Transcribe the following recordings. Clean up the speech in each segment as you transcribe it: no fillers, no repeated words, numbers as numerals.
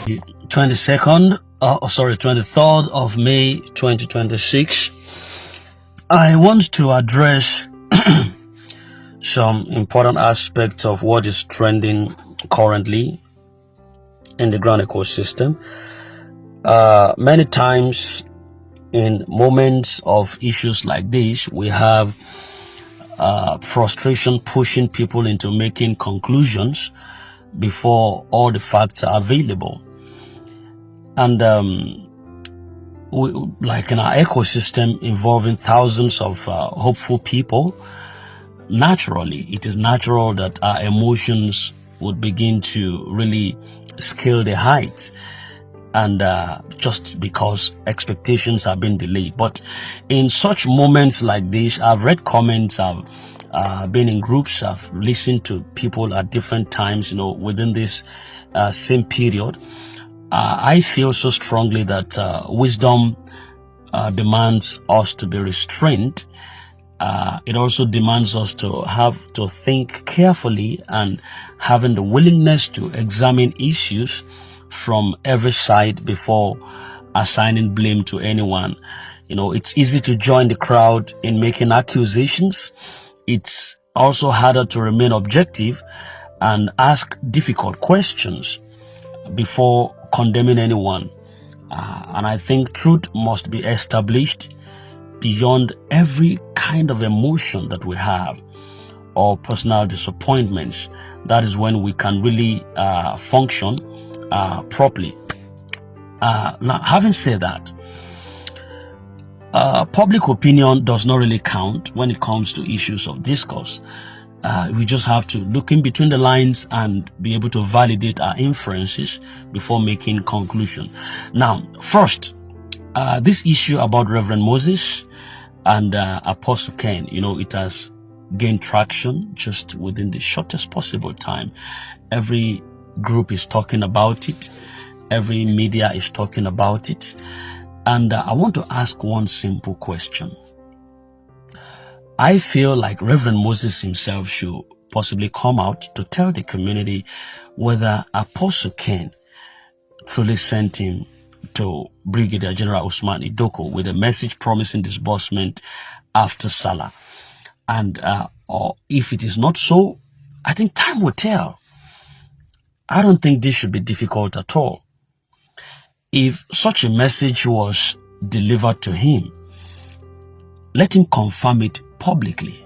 23rd of May 2026. I want to address some important aspects of what is trending currently in the grant ecosystem. Many times in moments of issues like this, we have frustration pushing people into making conclusions before all the facts are available. And like in our ecosystem involving thousands of hopeful people, naturally, it is natural that our emotions would begin to really scale the heights, and just because expectations have been delayed. But in such moments like this, I've read comments, I've been in groups, I've listened to people at different times, within this same period. I feel so strongly that wisdom demands us to be restrained. It also demands us to have to think carefully and having the willingness to examine issues from every side before assigning blame to anyone. It's easy to join the crowd in making accusations. It's also harder to remain objective and ask difficult questions before condemning anyone. And I think truth must be established beyond every kind of emotion that we have or personal disappointments. That is when we can really function properly. Now, having said that, public opinion does not really count when it comes to issues of discourse. We just have to look in between the lines and be able to validate our inferences before making conclusion. Now, first, this issue about Reverend Moses and Apostle Ken, it has gained traction just within the shortest possible time. Every group is talking about it. Every media is talking about it. And I want to ask one simple question. I feel like Reverend Moses himself should possibly come out to tell the community whether Apostle Ken truly sent him to Brigadier General Usman Idoko with a message promising disbursement after Salah. And or if it is not so, I think time will tell. I don't think this should be difficult at all. If such a message was delivered to him, let him confirm it publicly.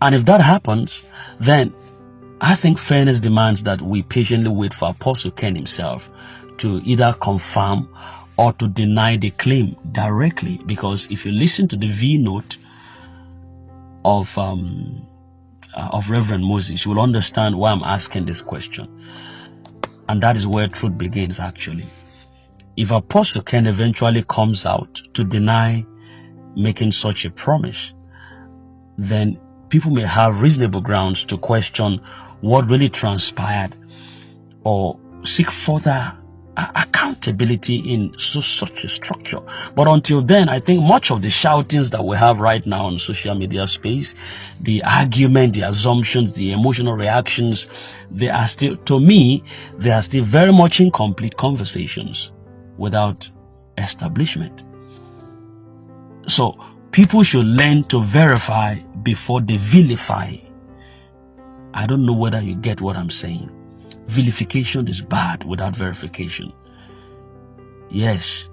And if that happens, then I think fairness demands that we patiently wait for Apostle Ken himself to either confirm or to deny the claim directly. Because if you listen to the V note of Reverend Moses, you will understand why I'm asking this question. And that is where truth begins, actually. If Apostle Ken eventually comes out to deny making such a promise, then people may have reasonable grounds to question what really transpired or seek further accountability in such a structure. But until then, I think much of the shoutings that we have right now on social media space, the argument, the assumptions, the emotional reactions, they are still, to me, they are still very much incomplete conversations without establishment. So people should learn to verify before they vilify. I don't know whether you get what I'm saying. Vilification is bad without verification. Yes.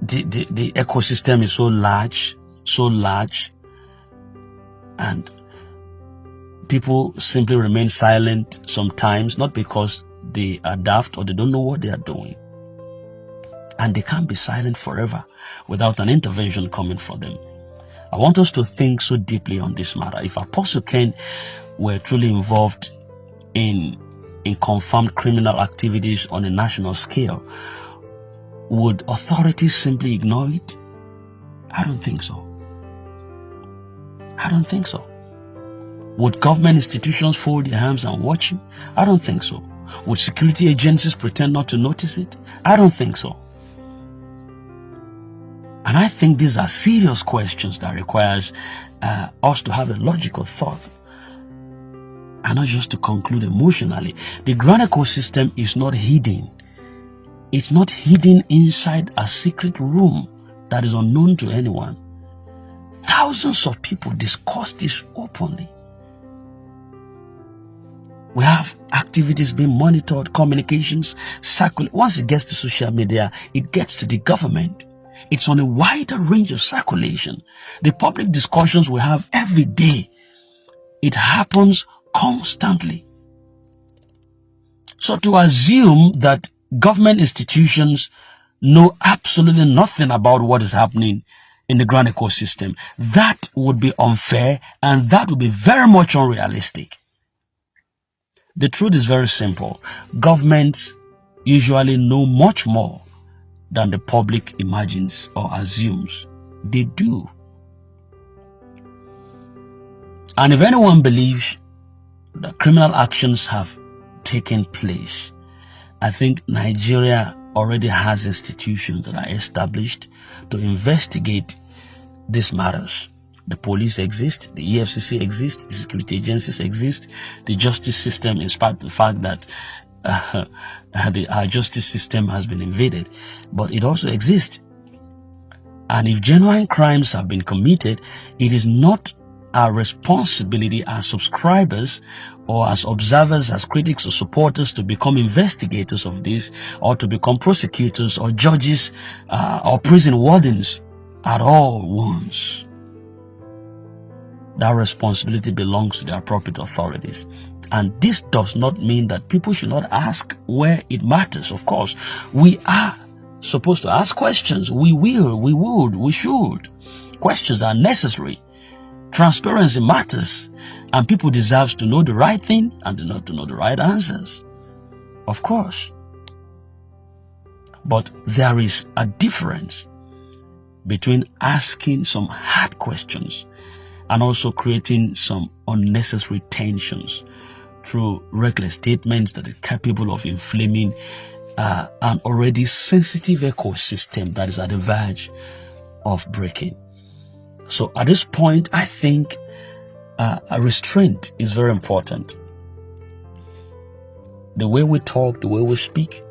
The ecosystem is so large, and people simply remain silent sometimes, not because they are daft or they don't know what they are doing. And they can't be silent forever without an intervention coming for them. I want us to think so deeply on this matter. If Apostle Ken were truly involved in confirmed criminal activities on a national scale, would authorities simply ignore it? I don't think so. I don't think so. Would government institutions fold their hands and watch him? I don't think so. Would security agencies pretend not to notice it? I don't think so. And I think these are serious questions that requires us to have a logical thought And not just to conclude emotionally, the grant ecosystem is not hidden. It's not hidden inside a secret room that is unknown to anyone. Thousands of people discuss this openly. We have activities being monitored, communications, circulate. Once it gets to social media, it gets to the government. It's on a wider range of circulation. The public discussions we have every day, it happens constantly. So to assume that government institutions know absolutely nothing about what is happening in the grant ecosystem, that would be unfair and that would be very much unrealistic. The truth is very simple. Governments usually know much more than the public imagines or assumes. They do. And if anyone believes that criminal actions have taken place, I think Nigeria already has institutions that are established to investigate these matters. The police exist, the EFCC exists, the security agencies exist, the justice system, in spite of the fact that our justice system has been invaded, but it also exists. And if genuine crimes have been committed, it is not our responsibility as subscribers or as observers, as critics or supporters to become investigators of this, or to become prosecutors or judges or prison wardens at all once. That responsibility belongs to the appropriate authorities. And this does not mean that people should not ask where it matters. Of course, we are supposed to ask questions. We will, we would, we should. Questions are necessary. Transparency matters. And people deserve to know the right thing and not to know the right answers. Of course. But there is a difference between asking some hard questions and also creating some unnecessary tensions through reckless statements that are capable of inflaming an already sensitive ecosystem that is at the verge of breaking. So at this point, I think a restraint is very important. The way we talk, the way we speak,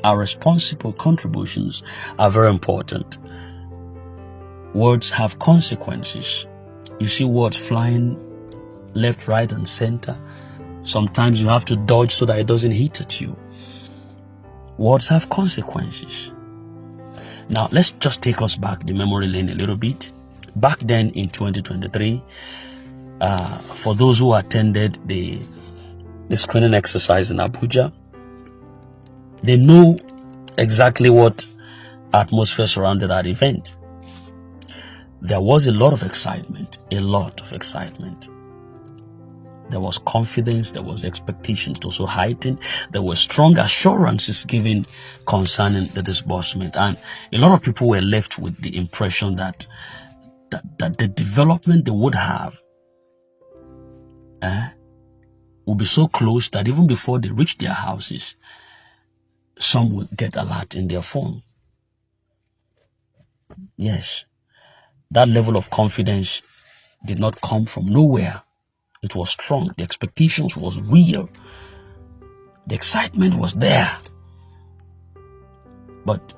our responsible contributions are very important. Words have consequences. You see words flying left, right, and center. Sometimes you have to dodge so that it doesn't hit at you. Words have consequences. Now, let's just take us back the memory lane a little bit. Back then in 2023, for those who attended the screening exercise in Abuja, they know exactly what atmosphere surrounded that event. There was a lot of excitement, a lot of excitement. There was confidence, there was expectations also heightened. There were strong assurances given concerning the disbursement. And a lot of people were left with the impression that the development they would have would be so close that even before they reach their houses, some would get alert in their phone. Yes. That level of confidence did not come from nowhere. It was strong. The expectations was real. The excitement was there. But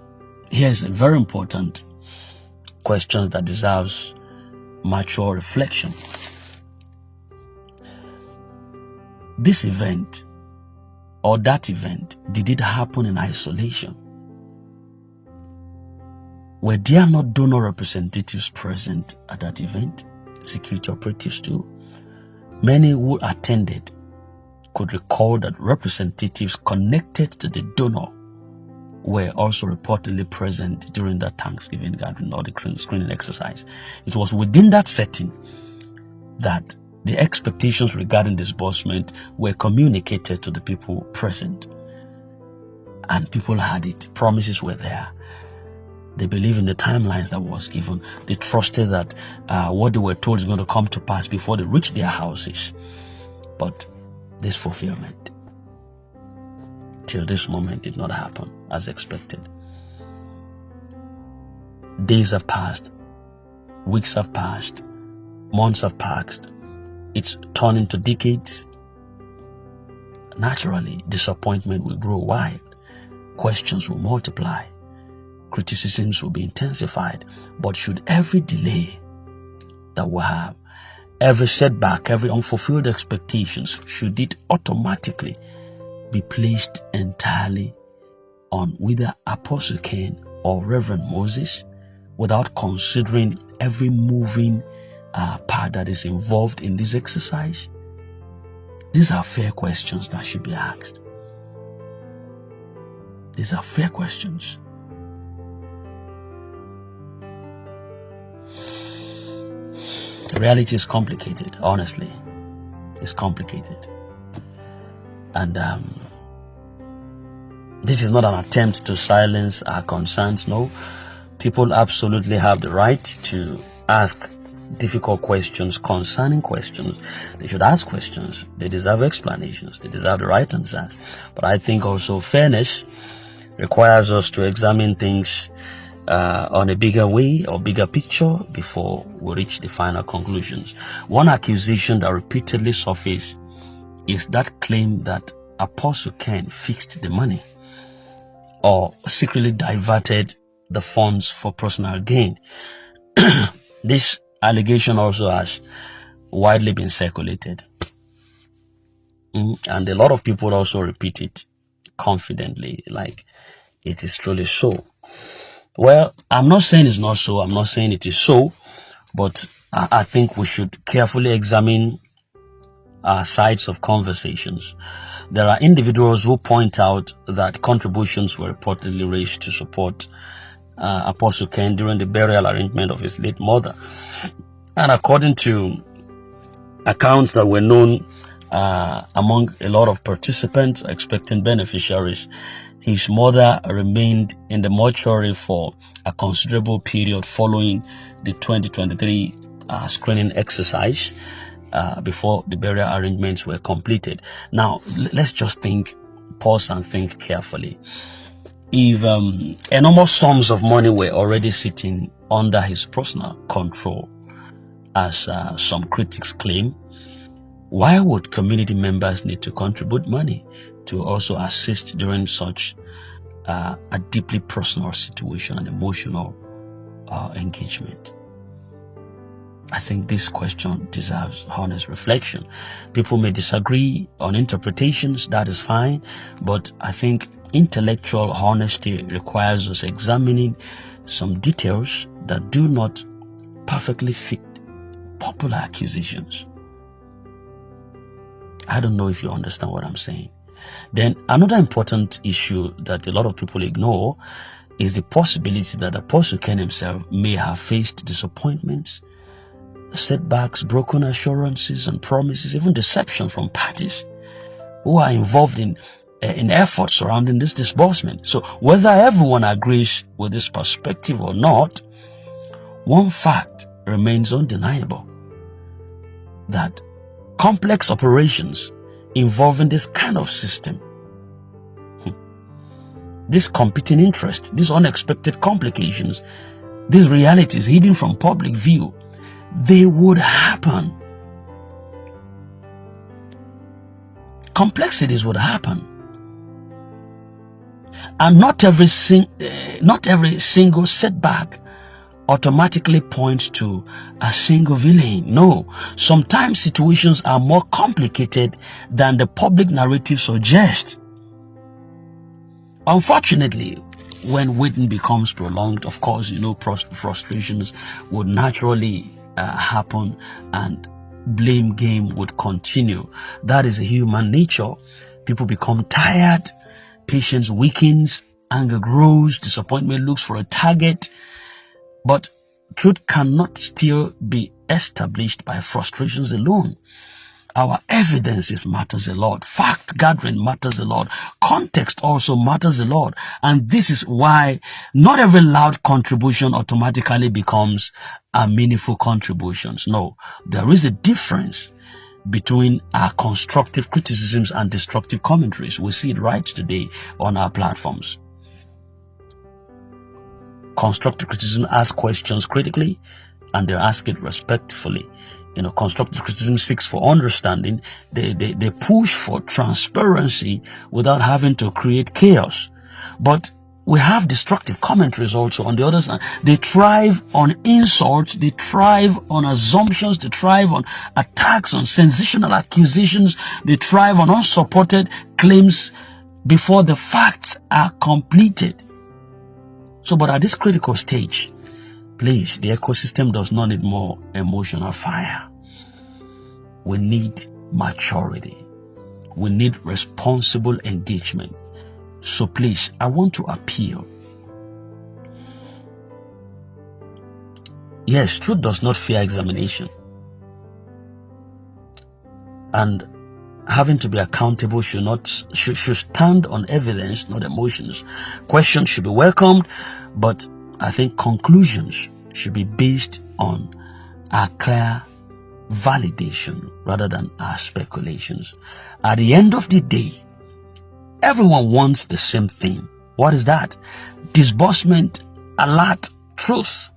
here's a very important question that deserves mature reflection. This event or that event, did it happen in isolation? Were there not donor representatives present at that event? Security operatives too. Many who attended could recall that representatives connected to the donor were also reportedly present during that Thanksgiving gathering or the screening exercise. It was within that setting that the expectations regarding disbursement were communicated to the people present. And people had it. Promises were there. They believed in the timelines that was given. They trusted that what they were told is going to come to pass before they reached their houses. But this fulfillment, till this moment, did not happen as expected. Days have passed. Weeks have passed. Months have passed. It's turned into decades. naturally disappointment will grow wild, questions will multiply, criticisms will be intensified. But should every delay that we have, every setback, every unfulfilled expectations, should it automatically be placed entirely on whether Apostle Ken or Reverend Moses, without considering every moving part that is involved in this exercise? These are fair questions that should be asked. These are fair questions. The reality is complicated, honestly. It's complicated. And this is not an attempt to silence our concerns. No. People absolutely have the right to ask difficult questions, concerning questions. They should ask questions. They deserve explanations. They deserve the right answers. But I think also fairness requires us to examine things on a bigger way or bigger picture before we reach the final conclusions. One accusation that repeatedly surfaces is that claim that Apostle Ken fixed the money or secretly diverted the funds for personal gain. This allegation also has widely been circulated. And a lot of people also repeat it confidently, like it is truly so. Well, I'm not saying it's not so. I'm not saying it is so. But I think we should carefully examine our sides of conversations. There are individuals who point out that contributions were reportedly raised to support Apostle Ken during the burial arrangement of his late mother. And according to accounts that were known among a lot of participants, expecting beneficiaries, his mother remained in the mortuary for a considerable period following the 2023 screening exercise before the burial arrangements were completed. Now, let's just pause and think carefully. If enormous sums of money were already sitting under his personal control, as some critics claim, why would community members need to contribute money to also assist during such a deeply personal situation and emotional engagement? I think this question deserves honest reflection. People may disagree on interpretations, that is fine, but I think intellectual honesty requires us examining some details that do not perfectly fit popular accusations. I don't know if you understand what I'm saying. Then another important issue that a lot of people ignore is the possibility that Apostle Ken himself may have faced disappointments, setbacks, broken assurances and promises, even deception from parties who are involved in efforts surrounding this disbursement. So whether everyone agrees with this perspective or not, one fact remains undeniable: that complex operations involving this kind of system, this competing interest, these unexpected complications, these realities hidden from public view, they would happen. Complexities would happen. And not every single setback automatically points to a single villain. No, sometimes situations are more complicated than the public narrative suggests. Unfortunately, when waiting becomes prolonged, of course, frustrations would naturally happen and blame game would continue. That is human nature. People become tired, patience weakens, anger grows, disappointment looks for a target. But truth cannot still be established by frustrations alone. Our evidences matters a lot. Fact gathering matters a lot. Context also matters a lot. And this is why not every loud contribution automatically becomes a meaningful contributions. No, there is a difference between our constructive criticisms and destructive commentaries. We see it right today on our platforms. Constructive criticism asks questions critically, and they ask it respectfully. constructive criticism seeks for understanding. They push for transparency without having to create chaos. But we have destructive commentaries also on the other side. They thrive on insults, they thrive on assumptions, they thrive on attacks, on sensational accusations, they thrive on unsupported claims before the facts are completed. So, but at this critical stage, please, the ecosystem does not need more emotional fire. We need maturity. We need responsible engagement. So please, I want to appeal. Yes, truth does not fear examination. And having to be accountable should stand on evidence, not emotions. Questions should be welcomed, but I think conclusions should be based on our clear validation rather than our speculations. At the end of the day, everyone wants the same thing. What is that? Disbursement, alert, truth,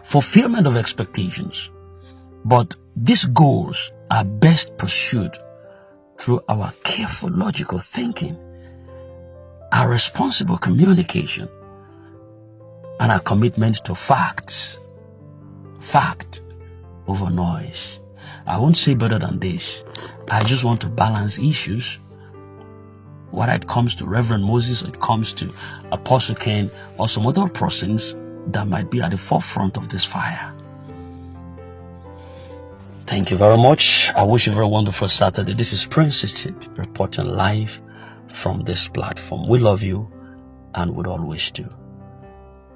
fulfillment of expectations. But these goals are best pursued through our careful, logical thinking, our responsible communication, and our commitment to facts. Fact over noise. I won't say better than this. I just want to balance issues. Whether it comes to Reverend Moses, or it comes to Apostle Ken, or some other persons that might be at the forefront of this fire. Thank you very much. I wish you a very wonderful Saturday. This is Prince Institute reporting live from this platform. We love you and would always do.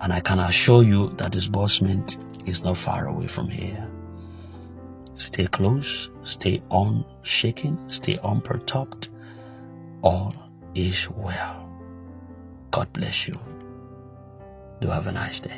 And I can assure you that disbursement is not far away from here. Stay close, stay unshaken, stay unperturbed. All is well. God bless you. Do have a nice day.